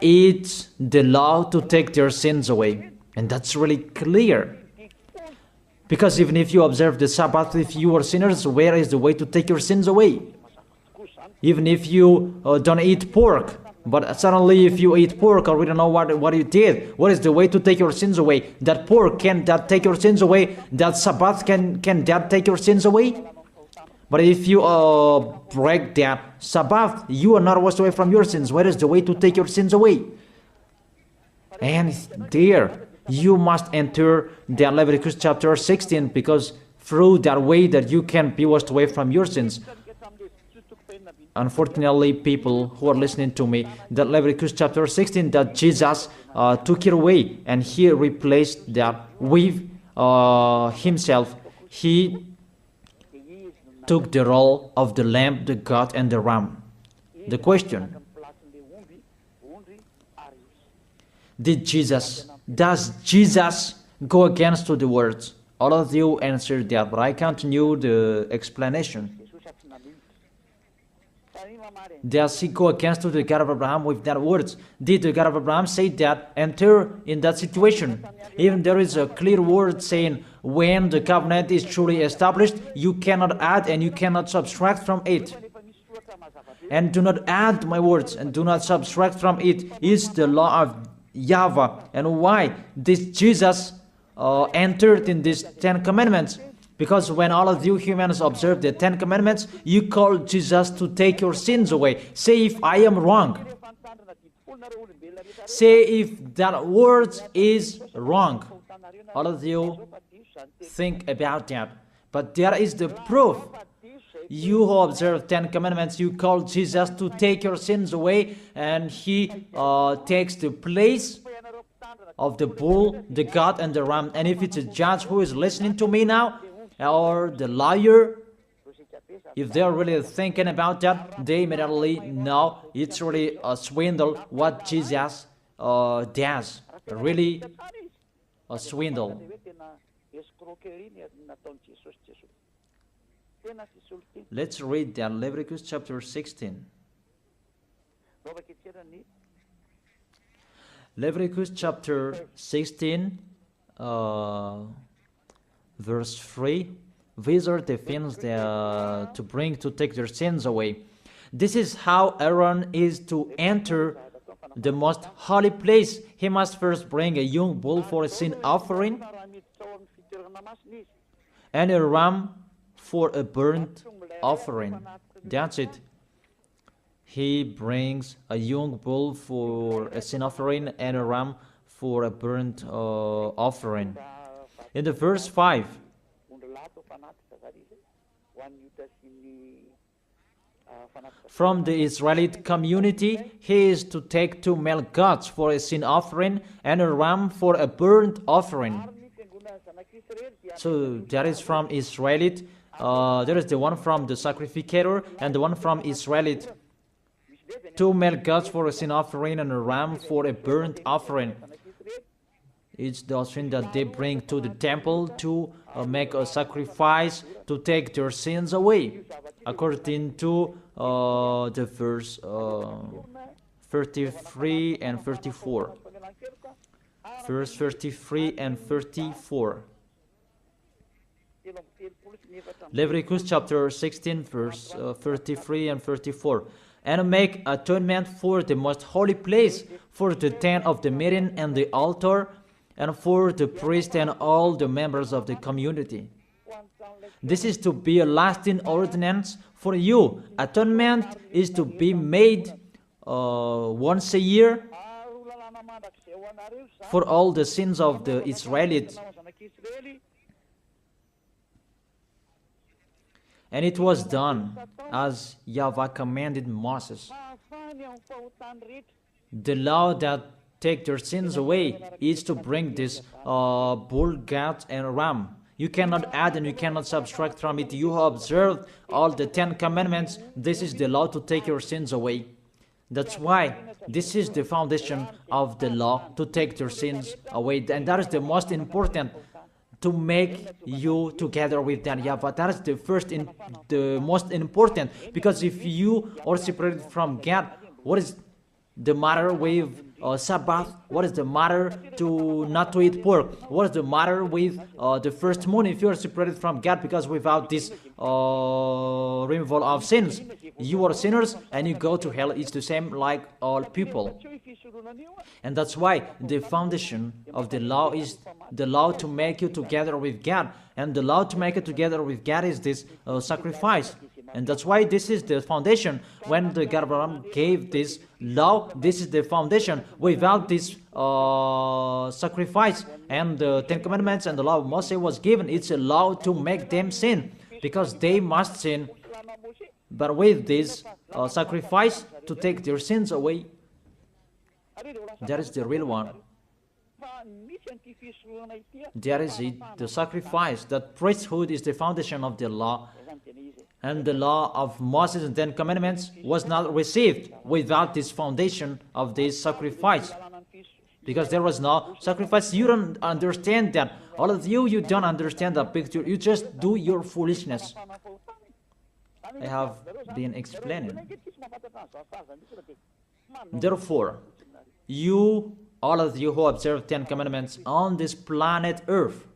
It's the law to take their sins away. And that's really clear. Because even if you observe the Sabbath, if you are sinners, where is the way to take your sins away? Even if you don't eat pork, but suddenly if you eat pork, or we don't know what you did, what is the way to take your sins away? That pork, can that take your sins away? That Sabbath, can that take your sins away? But if you break that Sabbath, you are not washed away from your sins. Where is the way to take your sins away? And there, you must enter the Leviticus chapter 16, because through that way that you can be washed away from your sins. Unfortunately, people who are listening to me, that Leviticus chapter 16, that Jesus took it away, and he replaced that with himself. He took the role of the lamb, the goat, and the ram. The question: does Jesus go against the words? All of you answered that, but I continue the explanation. Does he go against the God of Abraham with that words? Did the God of Abraham say that enter in that situation? Even there is a clear word saying when the covenant is truly established, you cannot add and you cannot subtract from it. And do not add my words and do not subtract from it is the law of YAHVAH. And why this Jesus entered in these 10 commandments? Because when all of you humans observe the 10 commandments, you call Jesus to take your sins away. Say if I am wrong. Say if that word is wrong. All of you think about that. But there is the proof. You who observe 10 commandments, you call Jesus to take your sins away, and he takes the place of the bull, the goat, and the ram. And if it's a judge who is listening to me now, or the lawyer, if they're really thinking about that, they immediately know it's really a swindle what Jesus does. Really a swindle. Let's read that, Leviticus chapter 16. Leviticus chapter 16, verse 3. These are the things that, to bring to take their sins away. This is how Aaron is to enter the most holy place. He must first bring a young bull for a sin offering and a ram for a burnt offering. That's it. He brings a young bull for a sin offering and a ram for a burnt offering. In the verse 5, from the Israelite community, he is to take 2 male goats for a sin offering and a ram for a burnt offering. So that is from Israelite. There is the one from the sacrificator and the one from Israelite. 2 male goats for a sin offering and a ram for a burnt offering. It's the offering that they bring to the temple to make a sacrifice to take their sins away, according to the verse 33 and 34. Verse 33 and 34. Leviticus chapter 16, verse 33 and 34. And make atonement for the most holy place, for the tent of the meeting and the altar, and for the priest and all the members of the community. This is to be a lasting ordinance for you. Atonement is to be made once a year for all the sins of the Israelites. And it was done as YAHVAH commanded Moses. The law that take their sins away is to bring this bull, goat, and ram. You cannot add and you cannot subtract from it. You have observed all the 10 commandments. This is the law to take your sins away. That's why this is the foundation of the law, to take your sins away. And that is the most important, to make you together with that YAHVAH. That is the most important. Because if you are separated from God, what is the matter with Sabbath? What is the matter to not to eat pork? What is the matter with the first moon if you are separated from God? Because without this removal of sins, you are sinners and you go to hell. It's the same like all people. And that's why the foundation of the law is the law to make you together with God. And the law to make it together with God is this sacrifice. And that's why this is the foundation. When the God Abraham gave this law, this is the foundation. Without this sacrifice and the 10 commandments and the law of Moses was given, it's a law to make them sin, because they must sin. But with this sacrifice to take their sins away, that is the real one. That is it, the sacrifice. That priesthood is the foundation of the law. And the law of Moses and 10 commandments was not received without this foundation of this sacrifice. Because there was no sacrifice. You don't understand that. All of you, you don't understand the picture. You just do your foolishness. I have been explaining. Therefore, you, all of you who observe 10 commandments on this planet Earth,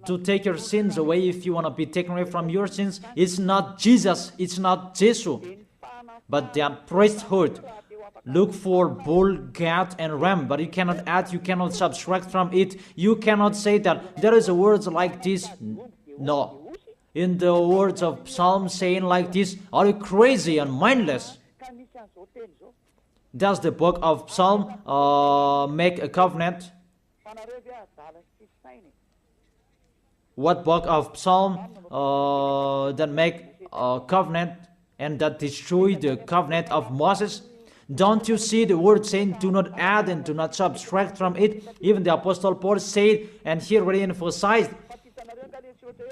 to take your sins away, if you want to be taken away from your sins, it's not Jesus, it's not Jesus, but the priesthood. Look for bull, goat, and ram, but you cannot add, you cannot subtract from it. You cannot say that there is a words like this. No. In the words of Psalm saying like this, are you crazy and mindless? Does the book of Psalm make a covenant? What book of Psalm that make a covenant and that destroy the covenant of Moses? Don't you see the word saying, do not add and do not subtract from it? Even the Apostle Paul said, and here really emphasized,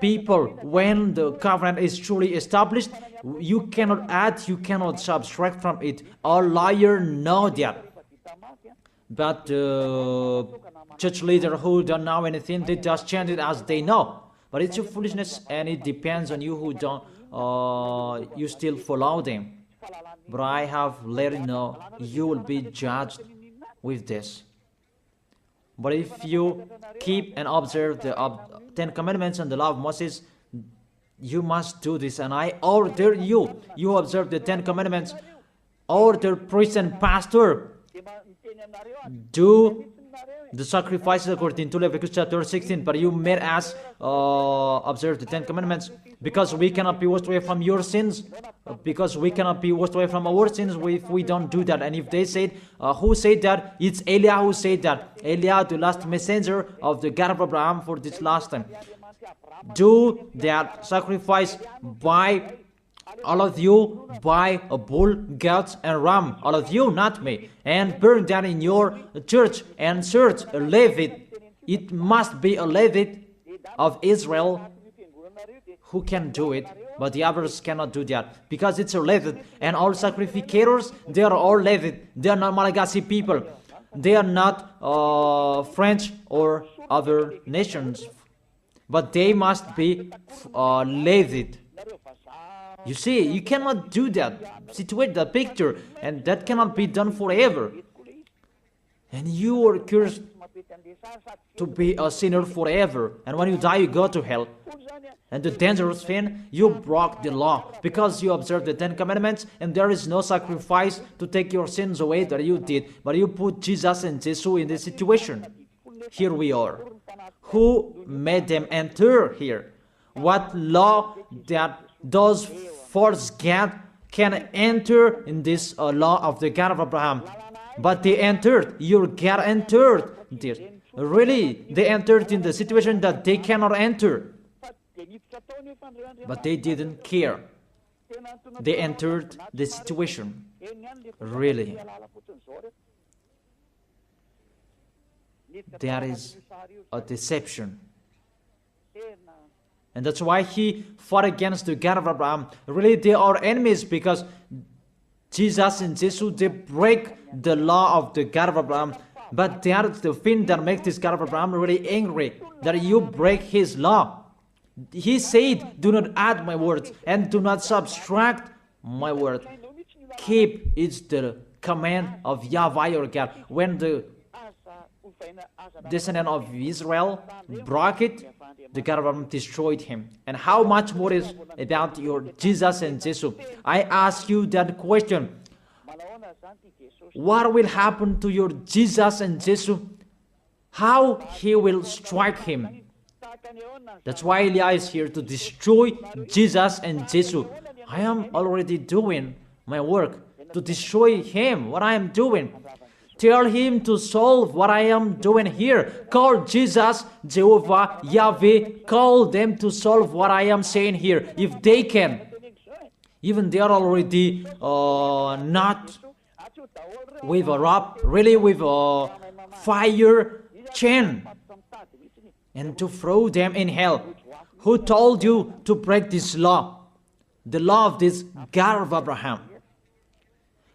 people, when the covenant is truly established, you cannot add, you cannot subtract from it. All liars know that. But church leaders who don't know anything, they just chant it as they know. But it's your foolishness, and it depends on you who don't, you still follow them. But I have let you know, you will be judged with this. But if you keep and observe the 10 commandments and the law of Moses, you must do this. And I order you, you observe the 10 commandments, order priest and pastor, do the sacrifices according to Leviticus chapter 16. But you made us observe the 10 commandments, because we cannot be washed away from your sins, because we cannot be washed away from our sins if we don't do that. And if they said, who said that? It's Eliah who said that. Eliah, the last messenger of the God of Abraham for this last time. Do that sacrifice by all of you, by a bull, goat, and ram, all of you, not me, and burn that in your church and search a Levite. It must be a Levite of Israel who can do it, but the others cannot do that, because it's a Levite. And all sacrificators, they are all Levite. They are not Malagasy people. They are not French or other nations, but they must be Levite. You see, you cannot do that, situate the picture, and that cannot be done forever. And you are cursed to be a sinner forever, and when you die, you go to hell. And the dangerous thing, you broke the law, because you observed the 10 commandments, and there is no sacrifice to take your sins away that you did, but you put Jesus and Jesus in this situation. Here we are. Who made them enter here? What law that those false God can enter in this law of the God of Abraham? But they entered. Your God entered this. Really, they entered in the situation that they cannot enter. But they didn't care. They entered the situation. Really. There is a deception. And that's why he fought against the God of Abraham. Really, they are enemies, because Jesus and Jesus, they break the law of the God of Abraham. But they are the thing that makes this God of Abraham really angry, that you break his law. He said, do not add my words, and do not subtract my word. Keep, it's the command of YAHVAH your God. When the descendant of Israel broke it, the God of Abraham destroyed him. And how much more is about your Jesus and Jesus? I ask you that question. What will happen to your Jesus and Jesus? How he will strike him? That's why Eliah is here, to destroy Jesus and Jesus. I am already doing my work to destroy him, what I am doing. Tell him to solve what I am doing here. Call Jesus, Jehovah, Yahweh. Call them to solve what I am saying here, if they can. Even they are already not with a rope, really with a fire chain, and to throw them in hell. Who told you to break this law? The law of this God of Abraham.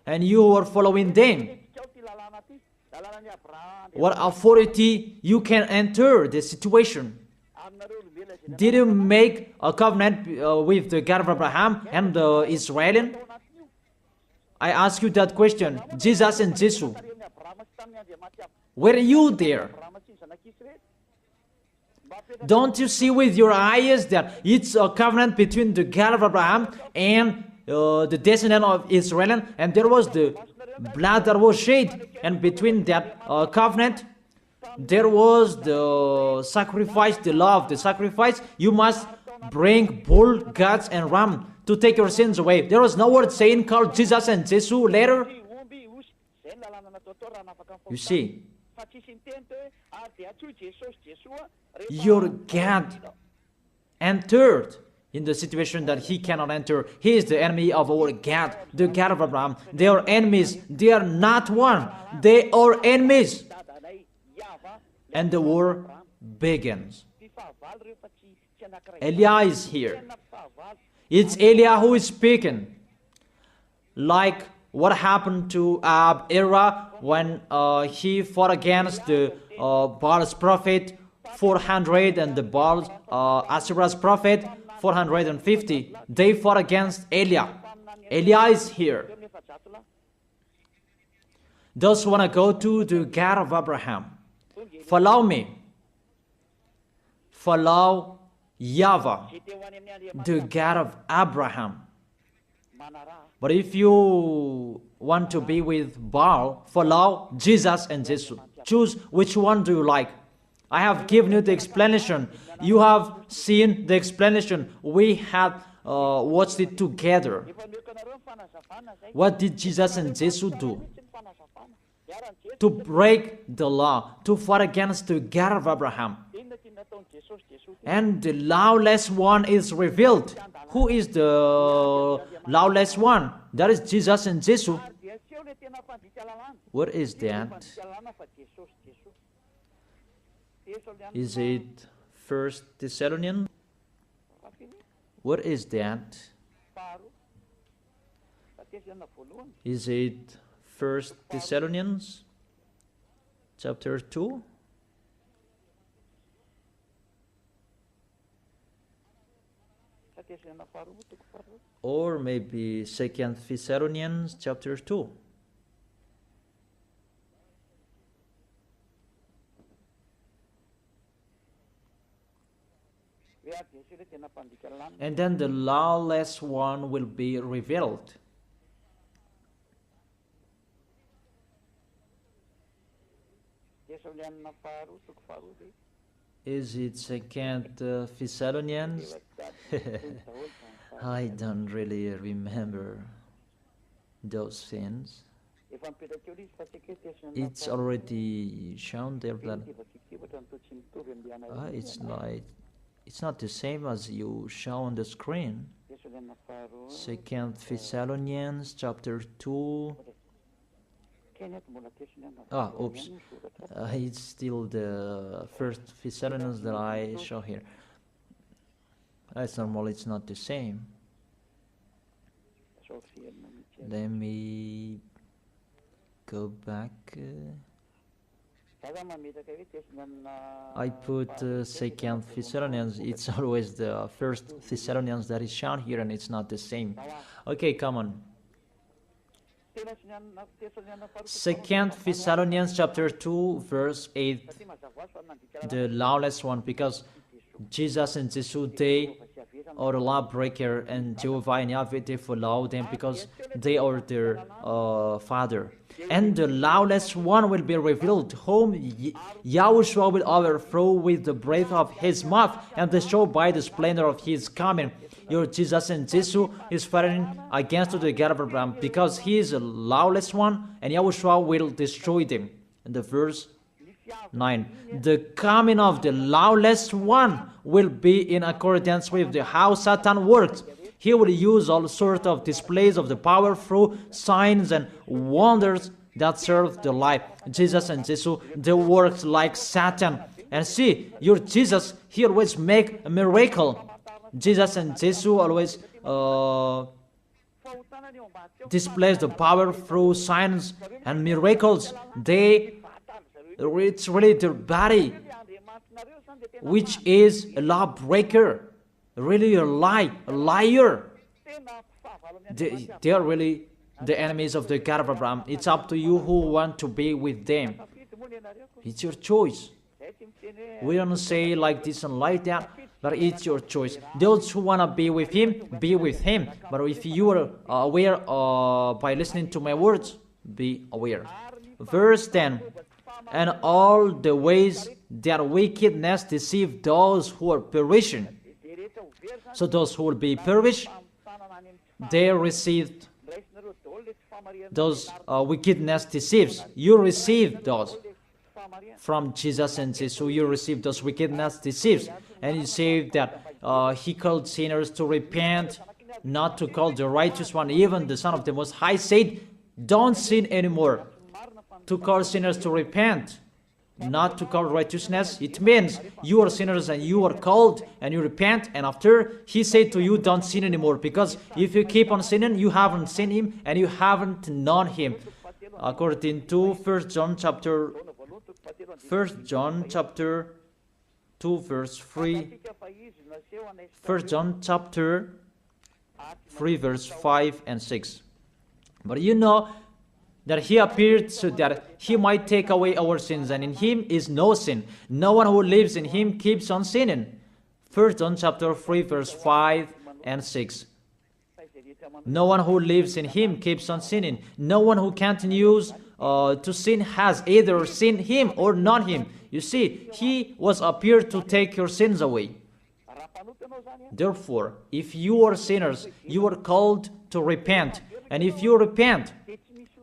And you are following them. What authority you can enter the situation? Did you make a covenant with the God of Abraham and the Israelian? I ask you that question. Jesus and Jesus, were you there? Don't you see with your eyes that it's a covenant between the God of Abraham and the descendant of Israel, and there was the blood that was shed, and between that covenant there was the sacrifice, the law of the sacrifice. You must bring bull, goats, and ram to take your sins away. There was no word saying call Jesus and Jesus later. You see, your God entered in the situation that he cannot enter. He is the enemy of our God, the God of Abraham. They are enemies. They are not one. They are enemies. And the war begins. Eliah is here. It's Eliah who is speaking. Like what happened to Era when he fought against the Baal's prophet 400, and the Baal, Asherah's prophet, 450. They fought against Eliah. Eliah is here. Those who want to go to the God of Abraham, follow me. Follow YAHVAH, the God of Abraham. But if you want to be with Baal, follow Jesus and Jesus. Choose which one do you like. I have given you the explanation. You have seen the explanation. We have watched it together. What did Jesus and Jesus do? To break the law, to fight against the God of Abraham. And the lawless one is revealed. Who is the lawless one? That is Jesus and Jesus. What is that? Is it 1 Thessalonians? What is that? Is it 1 Thessalonians chapter 2? Or maybe 2 Thessalonians chapter 2. And then the lawless one will be revealed. Is it 2 Thessalonians? I don't really remember those things. It's already shown there that it's not the same as you show on the screen. 2 Thessalonians chapter 2. Oops. It's still the 1 Thessalonians that I show here. It's normal, it's not the same. Let me go back. I put 2 Thessalonians. It's always the 1 Thessalonians that is shown here, and it's not the same. Okay, come on. 2 Thessalonians chapter 2 verse 8, the lawless one, because Jesus and Jesus, they are the lawbreaker, and Jehovah and Yahweh, they follow them because they are their father. And the lawless one will be revealed, whom Yahushua will overthrow with the breath of his mouth and destroy by the splendor of his coming. Your Jesus and Jesus is fighting against the God of Abraham because he is a lawless one, and Yahushua will destroy them. And the verse 9, the coming of the lawless one will be in accordance with how Satan works. He will use all sorts of displays of the power through signs and wonders that serve the lie. Jesus and Jesus, they work like Satan. And see, your Jesus, he always make a miracle. Jesus and Jesus always displays the power through signs and miracles. It's really their body, which is a lawbreaker, really a liar. They are really the enemies of the God of Abraham. It's up to you who want to be with them. It's your choice. We don't say like this and like that, but it's your choice. Those who want to be with him, be with him. But if you are aware by listening to my words, be aware. Verse 10, and all the ways that wickedness deceive those who are perishing. So those who will be perished, they received those wickedness deceives. You receive those from Jesus and Jesus. You receive those wickedness deceives. And you say that he called sinners to repent, not to call the righteous one. Even the Son of the Most High said, don't sin anymore. To call sinners to repent, not to call righteousness. It means you are sinners and you are called and you repent, and after he said to you, don't sin anymore, because if you keep on sinning, you haven't seen him and you haven't known him. According to 1 John chapter 2 verse 3. 1 John chapter 3 verse 5 and 6. But you know that he appeared so that he might take away our sins, and in him is no sin. No one who lives in him keeps on sinning. 1 John chapter 3 verse 5 and 6. No one who lives in him keeps on sinning. No one who continues to sin has either sinned him or not him. You see, he was appeared to take your sins away. Therefore, if you are sinners, you are called to repent. And if you repent,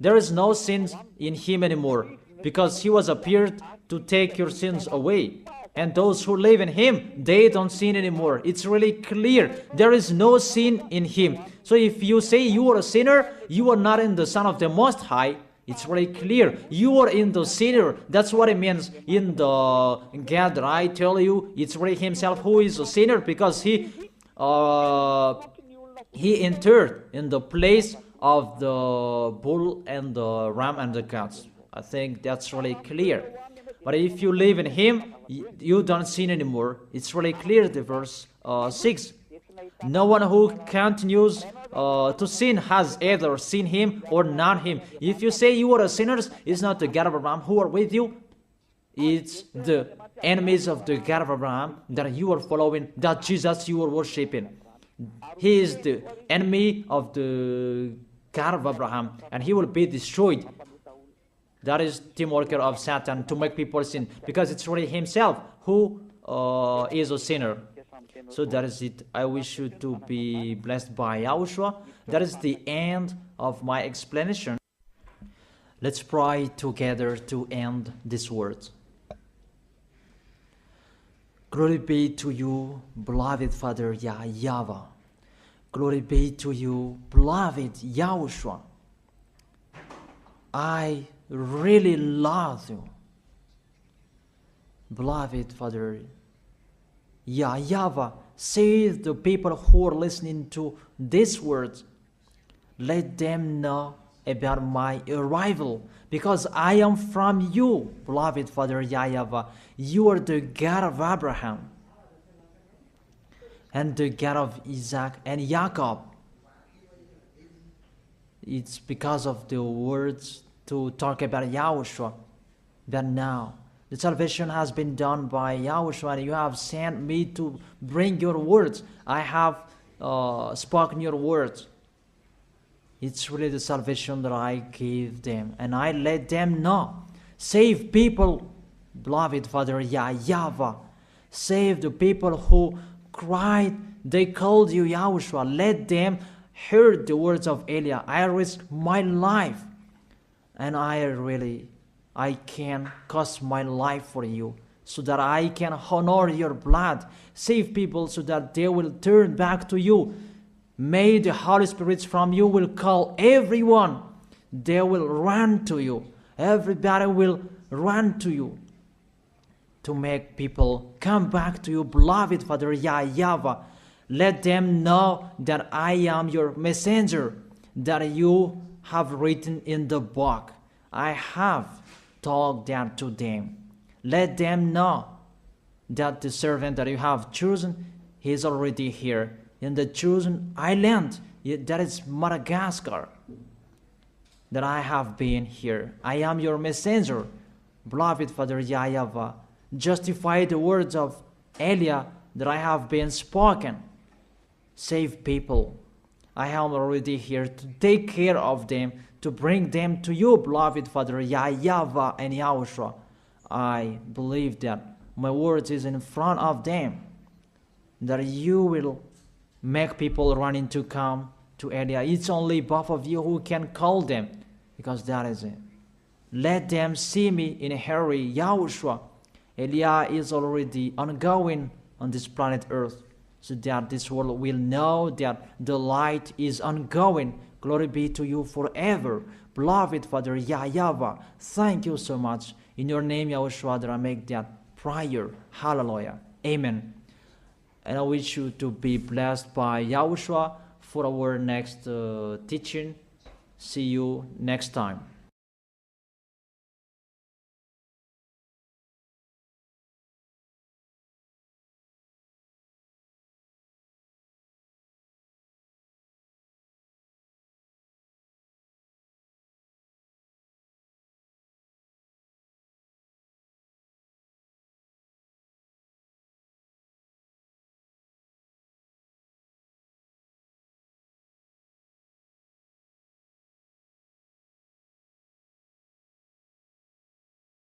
there is no sin in him anymore, because he was appeared to take your sins away. And those who live in him, they don't sin anymore. It's really clear. There is no sin in him. So if you say you are a sinner, you are not in the Son of the Most High. It's very clear. You are in the sinner. That's what it means in the God that I tell you. It's really himself who is a sinner, because he entered in the place of the bull and the ram and the goats. I think that's really clear. But if you live in him, you don't sin anymore. It's really clear, the verse 6. No one who continues to sin has either seen him or not him. If you say you are a sinner, it's not the God of Abraham who are with you. It's the enemies of the God of Abraham that you are following, that Jesus you are worshiping. He is the enemy of the God of Abraham, and he will be destroyed. That is team worker of Satan, to make people sin, because it's really himself who is a sinner. So that is it. I wish you to be blessed by Yahushua. That is the end of my explanation. Let's pray together to end this word. Glory be to you, beloved Father YAHVAH. Glory be to you, beloved Yahushua. I really love you, beloved Father YAHVAH. Save the people who are listening to these words. Let them know about my arrival, because I am from you, beloved Father YAHVAH. You are the God of Abraham and the God of Isaac and Jacob. It's because of the words to talk about Yahushua that now the salvation has been done by Yahushua, and you have sent me to bring your words. I have spoken your words. It's really the salvation that I gave them, and I let them know. Save people, beloved Father YAHVAH. Save the people who cried, they called you Yahushua. Let them hear the words of Eliah. I risk my life, and I can cost my life for you, so that I can honor your blood. Save people so that they will turn back to you. May the Holy Spirit from you will call everyone. They will run to you. Everybody will run to you to make people come back to you, beloved Father YAHVAH. Let them know that I am your messenger, that you have written in the book. I have told that to them. Let them know that the servant that you have chosen, he is already here in the chosen island, that is Madagascar, that I have been here. I am your messenger, beloved Father YAHVAH. Justify the words of Eliah that I have been spoken. Save people. I am already here to take care of them, to bring them to you, beloved Father YAHVAH and Yahushua. I believe that my words is in front of them, that you will make people running to come to Eliah. It's only both of you who can call them, because that is it. Let them see me in a hurry, Yahushua. Eliah is already ongoing on this planet Earth, so that this world will know that the light is ongoing. Glory be to you forever, beloved Father YAHVAH. Thank you so much. In your name, Yahushua, that I make that prayer. Hallelujah. Amen. And I wish you to be blessed by Yahushua for our next teaching. See you next time.